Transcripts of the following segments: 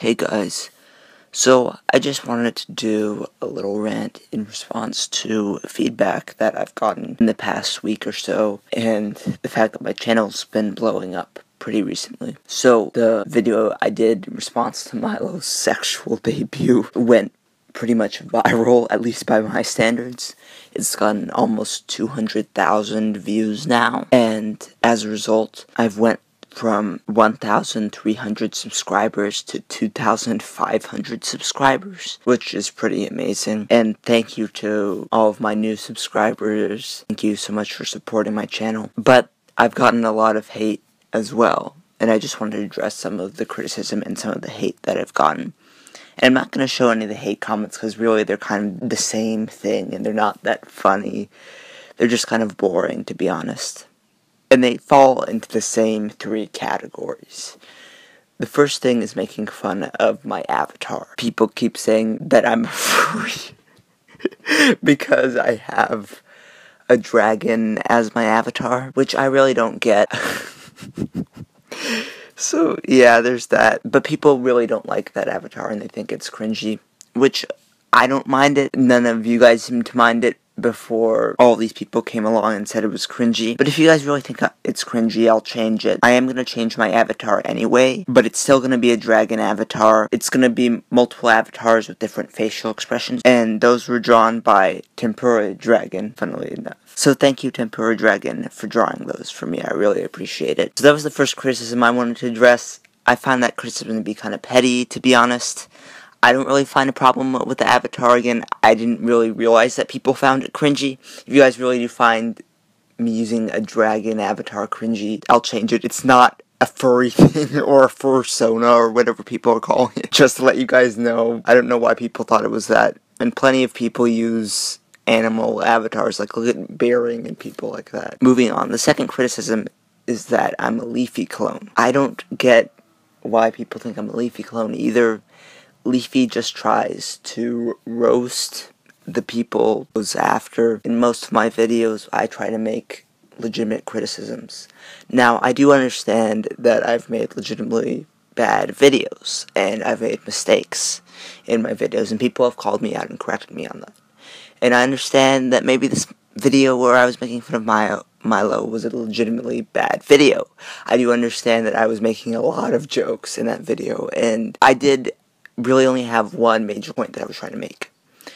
Hey guys, so I just wanted to do a little rant in response to feedback that I've gotten in the past week or so, and the fact that my channel's been blowing up pretty recently. So the video I did in response to Milo's sexual debut went pretty much viral, at least by my standards. It's gotten almost 200,000 views now, and as a result, I've went from 1,300 subscribers to 2,500 subscribers, which is pretty amazing. And thank you to all of my new subscribers. Thank you so much for supporting my channel. But I've gotten a lot of hate as well, and I just wanted to address some of the criticism and some of the hate that I've gotten. And I'm not going to show any of the hate comments because really they're kind of the same thing and they're not that funny. They're just kind of boring, to be honest. And they fall into the same three categories. The first thing is making fun of my avatar. People keep saying that I'm a furry because I have a dragon as my avatar, which I really don't get. So, yeah, there's that. But people really don't like that avatar and they think it's cringy, which I don't mind it. None of you guys seem to mind it before all these people came along and said it was cringy. But if you guys really think it's cringy, I'll change it. I am going to change my avatar anyway, but it's still going to be a dragon avatar. It's going to be multiple avatars with different facial expressions, and those were drawn by Tempura Dragon, funnily enough. So thank you, Tempura Dragon, for drawing those for me. I really appreciate it. So that was the first criticism I wanted to address. I find that criticism to be kind of petty, to be honest. I don't really find a problem with the avatar. Again, I didn't really realize that people found it cringy. If you guys really do find me using a dragon avatar cringy, I'll change it. It's not a furry thing or a fursona or whatever people are calling it. Just to let you guys know, I don't know why people thought it was that. And plenty of people use animal avatars, like look at Bearing and people like that. Moving on, the second criticism is that I'm a Leafy clone. I don't get why people think I'm a Leafy clone either. Leafy just tries to roast the people who's after. In most of my videos, I try to make legitimate criticisms. Now, I do understand that I've made legitimately bad videos, and I've made mistakes in my videos, and people have called me out and corrected me on that. And I understand that maybe this video where I was making fun of Milo was a legitimately bad video. I do understand that I was making a lot of jokes in that video, and I did really only have one major point that I was trying to make,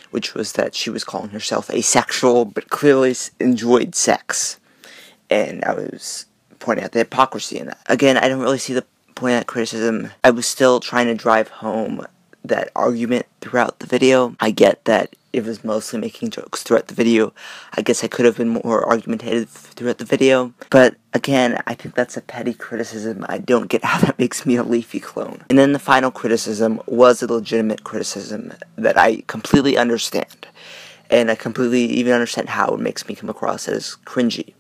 which was that she was calling herself asexual, but clearly enjoyed sex. And I was pointing out the hypocrisy in that. Again, I don't really see the point of that criticism. I was still trying to drive home that argument throughout the video. I get that it was mostly making jokes throughout the video. I guess I could have been more argumentative throughout the video. But again, I think that's a petty criticism. I don't get how that makes me a Leafy clone. And then the final criticism was a legitimate criticism that I completely understand. And I completely even understand how it makes me come across as cringy.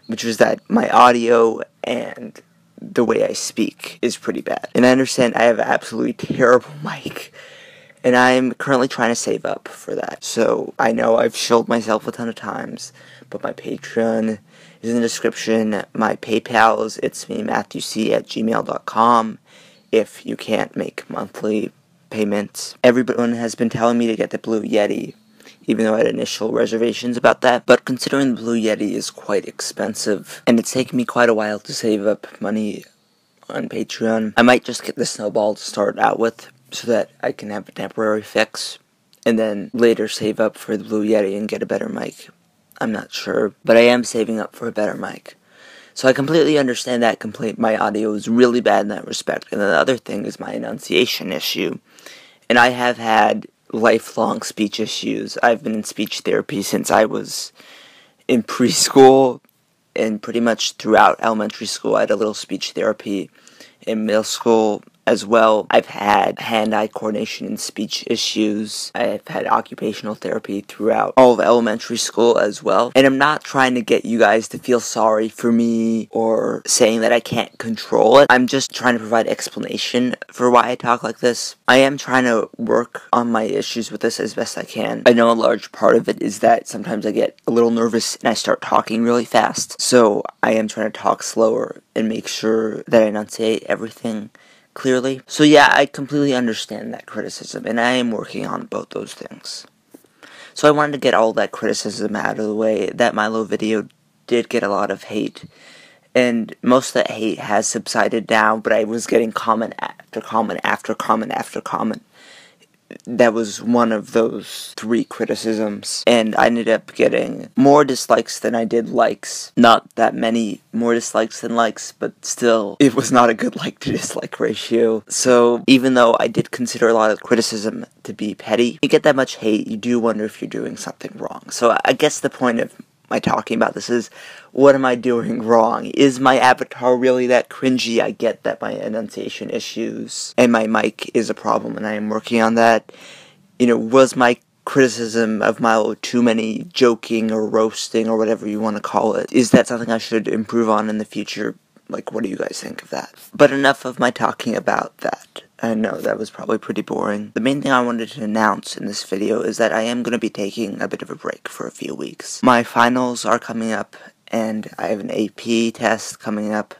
Which was that my audio and the way I speak is pretty bad. And I understand I have an absolutely terrible mic. And I'm currently trying to save up for that. So I know I've shilled myself a ton of times, but my Patreon is in the description. My PayPal is itsmematthewc@gmail.com if you can't make monthly payments. Everyone has been telling me to get the Blue Yeti, even though I had initial reservations about that. But considering the Blue Yeti is quite expensive, and it's taken me quite a while to save up money on Patreon, I might just get the Snowball to start out with, so that I can have a temporary fix, and then later save up for the Blue Yeti and get a better mic. I'm not sure, but I am saving up for a better mic. So I completely understand that complaint. My audio is really bad in that respect. And then the other thing is my enunciation issue. And I have had lifelong speech issues. I've been in speech therapy since I was in preschool, and pretty much throughout elementary school I had a little speech therapy. In middle school as well, I've had hand-eye coordination and speech issues. I've had occupational therapy throughout all of elementary school as well. And I'm not trying to get you guys to feel sorry for me or saying that I can't control it. I'm just trying to provide explanation for why I talk like this. I am trying to work on my issues with this as best I can. I know a large part of it is that sometimes I get a little nervous and I start talking really fast. So I am trying to talk slower and make sure that I enunciate everything clearly. So yeah, I completely understand that criticism, and I am working on both those things. So I wanted to get all that criticism out of the way. That Milo video did get a lot of hate, and most of that hate has subsided now, but I was getting comment after comment after comment after comment. That was one of those 3 criticisms, and I ended up getting more dislikes than I did likes. Not that many more dislikes than likes, but still, it was not a good like to dislike ratio. So, even though I did consider a lot of criticism to be petty, you get that much hate, you do wonder if you're doing something wrong. So, I guess the point of my talking about this is, what am I doing wrong? Is my avatar really that cringy? I get that my enunciation issues and my mic is a problem, and I am working on that. You know, was my criticism of Milo too many joking or roasting or whatever you want to call it? Is that something I should improve on in the future? Like, what do you guys think of that? But enough of my talking about that. I know that was probably pretty boring. The main thing I wanted to announce in this video is that I am going to be taking a bit of a break for a few weeks. My finals are coming up, and I have an AP test coming up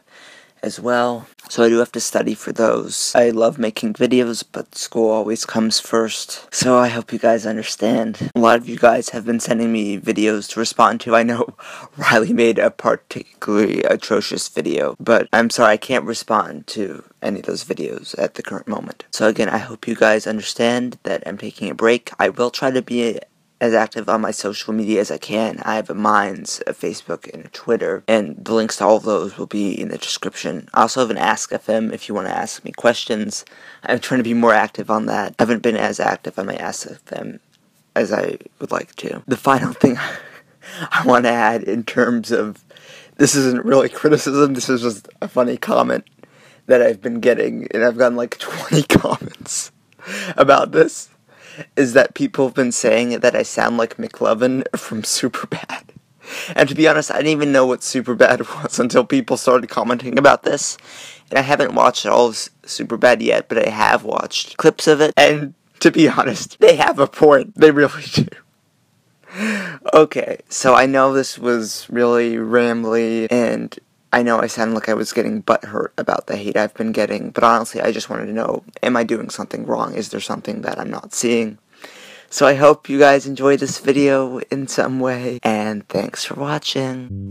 as well, so I do have to study for those. I love making videos, but school always comes first, so I hope you guys understand. A lot of you guys have been sending me videos to respond to. I know Riley made a particularly atrocious video, but I'm sorry, I can't respond to any of those videos at the current moment. So again, I hope you guys understand that I'm taking a break. I will try to be as active on my social media as I can. I have a Minds, a Facebook, and a Twitter, and the links to all of those will be in the description. I also have an Ask FM if you want to ask me questions. I'm trying to be more active on that. I haven't been as active on my Ask FM as I would like to. The final thing I want to add in terms of, this isn't really criticism, this is just a funny comment that I've been getting, and I've gotten like 20 comments about this, is that people have been saying that I sound like McLovin from Superbad. And to be honest, I didn't even know what Superbad was until people started commenting about this. And I haven't watched all of Superbad yet, but I have watched clips of it. And to be honest, they have a point. They really do. Okay, so I know this was really rambly, and I know I sound like I was getting butthurt about the hate I've been getting, but honestly, I just wanted to know, am I doing something wrong? Is there something that I'm not seeing? So I hope you guys enjoyed this video in some way, and thanks for watching.